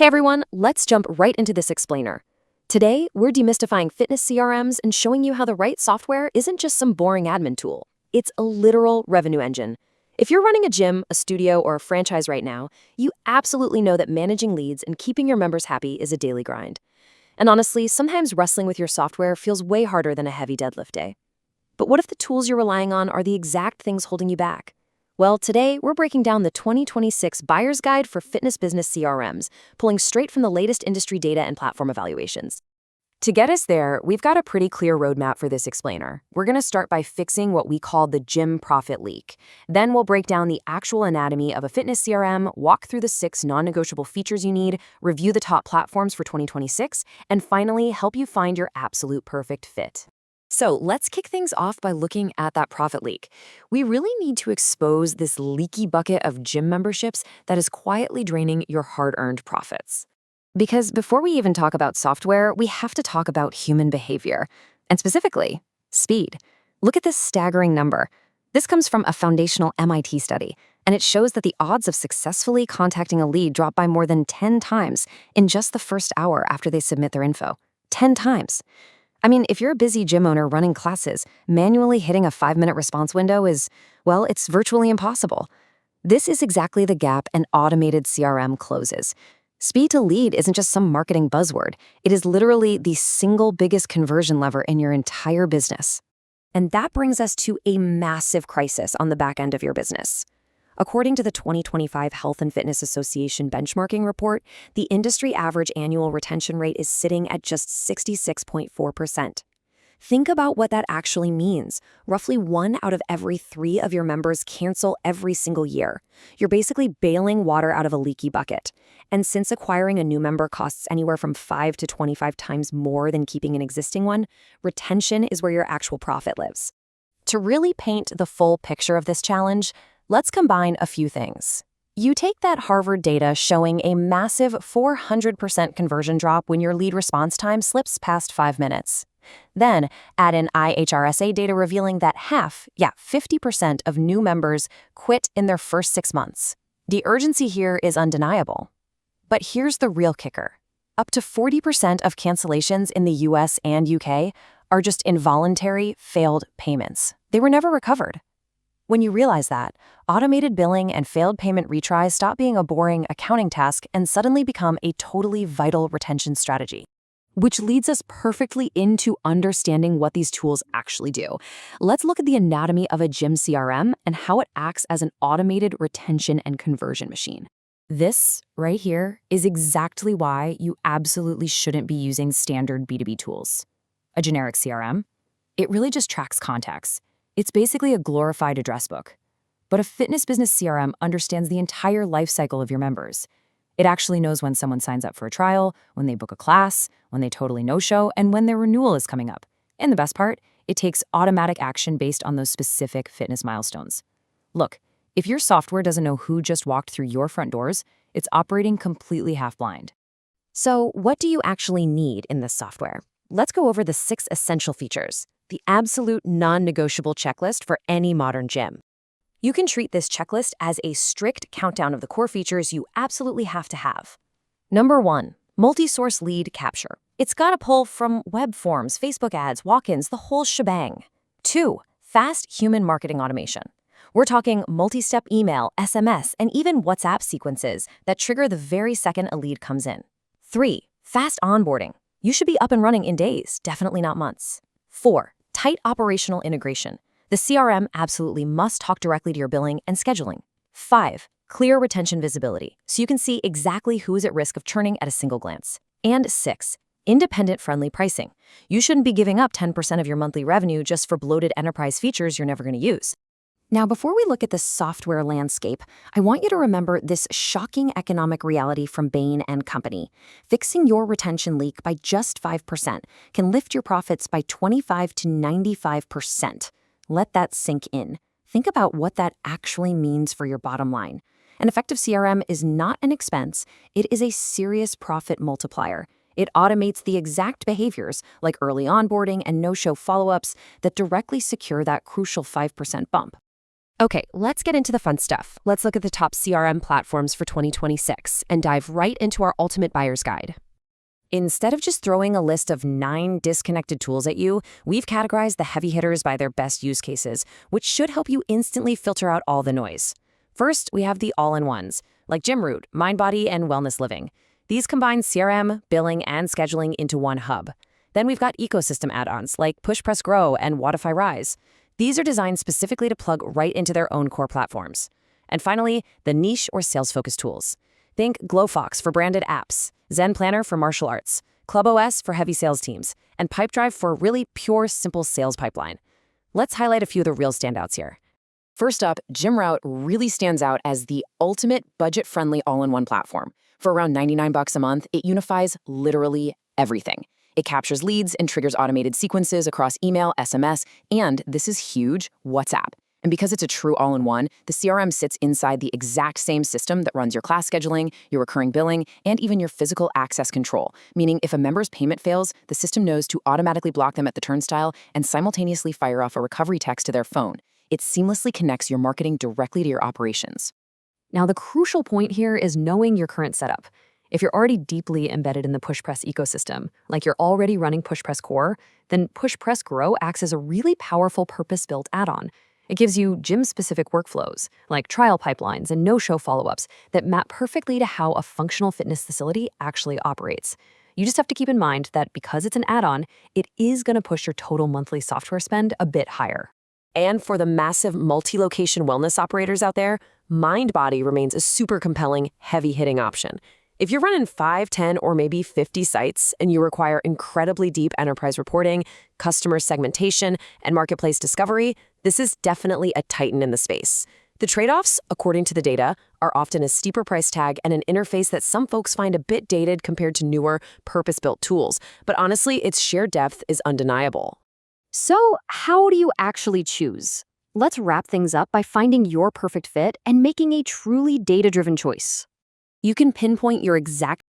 Hey everyone, let's jump right into this explainer. Today, we're demystifying fitness CRMs and showing you how the right software isn't just some boring admin tool. It's a literal revenue engine. If you're running a gym, a studio, or a franchise right now, you absolutely know that managing leads and keeping your members happy is a daily grind. And honestly, sometimes wrestling with your software feels way harder than a heavy deadlift day. But what if the tools you're relying on are the exact things holding you back? Well, today, we're breaking down the 2026 Buyer's Guide for Fitness Business CRMs, pulling straight from the latest industry data and platform evaluations. To get us there, we've got a pretty clear roadmap for this explainer. We're going to start by fixing what we call the gym profit leak. Then we'll break down the actual anatomy of a fitness CRM, walk through the 6 non-negotiable features you need, review the top platforms for 2026, and finally, help you find your absolute perfect fit. So let's kick things off by looking at that profit leak. We really need to expose this leaky bucket of gym memberships that is quietly draining your hard-earned profits. Because before we even talk about software, we have to talk about human behavior, and specifically, speed. Look at this staggering number. This comes from a foundational MIT study, and it shows that the odds of successfully contacting a lead drop by more than 10 times in just the first hour after they submit their info. 10 times. I mean, if you're a busy gym owner running classes, manually hitting a 5-minute response window is, well, it's virtually impossible. This is exactly the gap an automated CRM closes. Speed to lead isn't just some marketing buzzword. It is literally the single biggest conversion lever in your entire business. And that brings us to a massive crisis on the back end of your business. According to the 2025 Health and Fitness Association benchmarking report, the industry average annual retention rate is sitting at just 66.4%. Think about what that actually means. Roughly 1 out of every 3 of your members cancel every single year. You're basically bailing water out of a leaky bucket. And since acquiring a new member costs anywhere from 5 to 25 times more than keeping an existing one, retention is where your actual profit lives. To really paint the full picture of this challenge, let's combine a few things. You take that Harvard data showing a massive 400% conversion drop when your lead response time slips past 5 minutes. Then add in IHRSA data revealing that 50% of new members quit in their first 6 months. The urgency here is undeniable. But here's the real kicker. Up to 40% of cancellations in the US and UK are just involuntary, failed payments. They were never recovered. When you realize that, automated billing and failed payment retries stop being a boring accounting task and suddenly become a totally vital retention strategy. Which leads us perfectly into understanding what these tools actually do. Let's look at the anatomy of a gym CRM and how it acts as an automated retention and conversion machine. This right here is exactly why you absolutely shouldn't be using standard B2B tools. A generic CRM, it really just tracks contacts. It's basically a glorified address book. But a fitness business CRM understands the entire life cycle of your members. It actually knows when someone signs up for a trial, when they book a class, when they totally no-show, and when their renewal is coming up. And the best part, it takes automatic action based on those specific fitness milestones. Look, if your software doesn't know who just walked through your front doors, it's operating completely half-blind. So what do you actually need in this software? Let's go over the 6 essential features, the absolute non-negotiable checklist for any modern gym. You can treat this checklist as a strict countdown of the core features you absolutely have to have. Number 1, multi-source lead capture. It's got to pull from web forms, Facebook ads, walk-ins, the whole shebang. 2, fast human marketing automation. We're talking multi-step email, SMS, and even WhatsApp sequences that trigger the very second a lead comes in. 3, fast onboarding. You should be up and running in days, definitely not months. 4, tight operational integration. The CRM absolutely must talk directly to your billing and scheduling. 5, clear retention visibility, so you can see exactly who is at risk of churning at a single glance. And 6, independent-friendly pricing. You shouldn't be giving up 10% of your monthly revenue just for bloated enterprise features you're never going to use. Now, before we look at the software landscape, I want you to remember this shocking economic reality from Bain & Company. Fixing your retention leak by just 5% can lift your profits by 25 to 95%. Let that sink in. Think about what that actually means for your bottom line. An effective CRM is not an expense, it is a serious profit multiplier. It automates the exact behaviors, like early onboarding and no-show follow-ups, that directly secure that crucial 5% bump. Okay, let's get into the fun stuff. Let's look at the top CRM platforms for 2026 and dive right into our ultimate buyer's guide. Instead of just throwing a list of 9 disconnected tools at you, we've categorized the heavy hitters by their best use cases, which should help you instantly filter out all the noise. First, we have the all-in-ones, like GymRoute, Mindbody, and Wellness Living. These combine CRM, billing, and scheduling into one hub. Then we've got ecosystem add-ons like PushPress Grow and Wodify Rise. These are designed specifically to plug right into their own core platforms. And finally, the niche or sales-focused tools. Think Glofox for branded apps, Zen Planner for martial arts, ClubOS for heavy sales teams, and Pipedrive for really pure, simple sales pipeline. Let's highlight a few of the real standouts here. First up, GymRoute really stands out as the ultimate budget-friendly all-in-one platform. For around $99 a month, it unifies literally everything. It captures leads and triggers automated sequences across email, SMS, and, this is huge, WhatsApp. And because it's a true all-in-one, the CRM sits inside the exact same system that runs your class scheduling, your recurring billing, and even your physical access control, meaning if a member's payment fails, the system knows to automatically block them at the turnstile and simultaneously fire off a recovery text to their phone. It seamlessly connects your marketing directly to your operations. Now, the crucial point here is knowing your current setup. If you're already deeply embedded in the PushPress ecosystem, like you're already running PushPress Core, then PushPress Grow acts as a really powerful purpose-built add-on. It gives you gym-specific workflows, like trial pipelines and no-show follow-ups that map perfectly to how a functional fitness facility actually operates. You just have to keep in mind that because it's an add-on, it is going to push your total monthly software spend a bit higher. And for the massive multi-location wellness operators out there, Mindbody remains a super compelling, heavy-hitting option. If you're running 5, 10, or maybe 50 sites and you require incredibly deep enterprise reporting, customer segmentation, and marketplace discovery, this is definitely a titan in the space. The trade-offs, according to the data, are often a steeper price tag and an interface that some folks find a bit dated compared to newer, purpose-built tools. But honestly, its sheer depth is undeniable. So, how do you actually choose? Let's wrap things up by finding your perfect fit and making a truly data-driven choice. You can pinpoint your exact